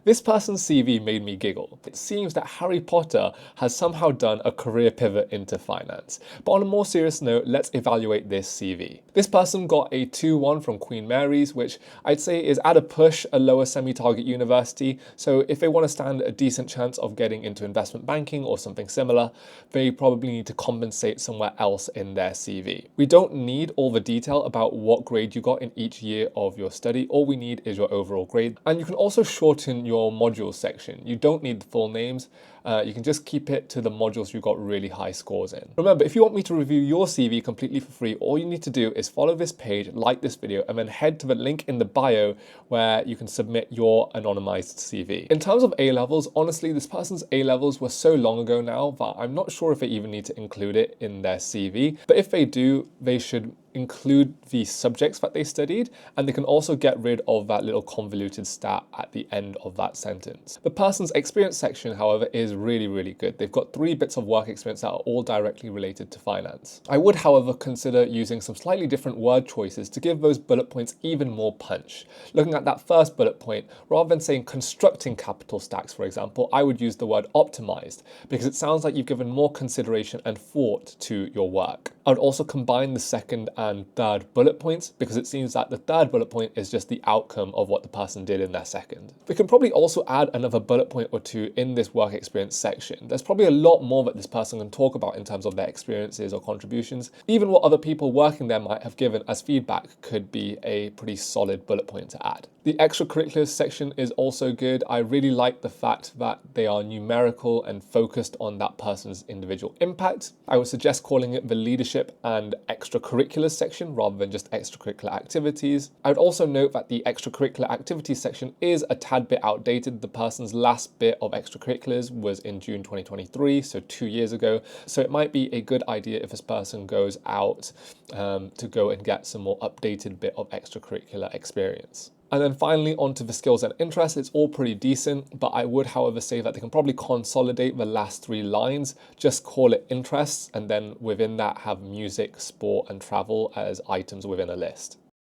This person's CV made me giggle. It seems that Harry Potter has somehow done a career pivot into finance. But on a more serious note, let's evaluate this CV. This person got a 2-1 from Queen Mary's, which I'd say is at a push a lower semi-target university. So if they want to stand a decent chance of getting into investment banking or something similar, they probably need to compensate somewhere else in their CV. We don't need all the detail about what grade you got in each year of your study. All we need is your overall grade. And you can also shorten your module section. You don't need the full names. You can just keep it to the modules you got really high scores in. Remember, if you want me to review your CV completely for free, all you need to do is follow this page, like this video, and then head to the link in the bio where you can submit your anonymized CV. In terms of A-levels, honestly, this person's A-levels were so long ago now that I'm not sure if they even need to include it in their CV. But if they do, they should include the subjects that they studied, and they can also get rid of that little convoluted stat at the end of that sentence. The person's experience section, however, is really good. They've got 3 bits of work experience that are all directly related to finance. I would, however, consider using some slightly different word choices to give those bullet points even more punch. Looking at that first bullet point, rather than saying constructing capital stacks, for example, I would use the word optimized, because it sounds like you've given more consideration and thought to your work. I would also combine the second and third bullet points, because it seems that the third bullet point is just the outcome of what the person did in their second. We can probably also add another bullet point or 2 in this work experience section. There's probably a lot more that this person can talk about in terms of their experiences or contributions. Even what other people working there might have given as feedback could be a pretty solid bullet point to add. The extracurriculars section is also good. I really like the fact that they are numerical and focused on that person's individual impact. I would suggest calling it the leadership and extracurriculars section rather than just extracurricular activities. I would also note that the extracurricular activities section is a tad bit outdated. The person's last bit of extracurriculars was in June 2023, so 2 years ago. So it might be a good idea if this person goes out to go and get some more updated bit of extracurricular experience. And then finally, onto the skills and interests. It's all pretty decent, but I would, however, say that they can probably consolidate the last 3 lines, just call it interests, and then within that have music, sport, and travel as items within a list.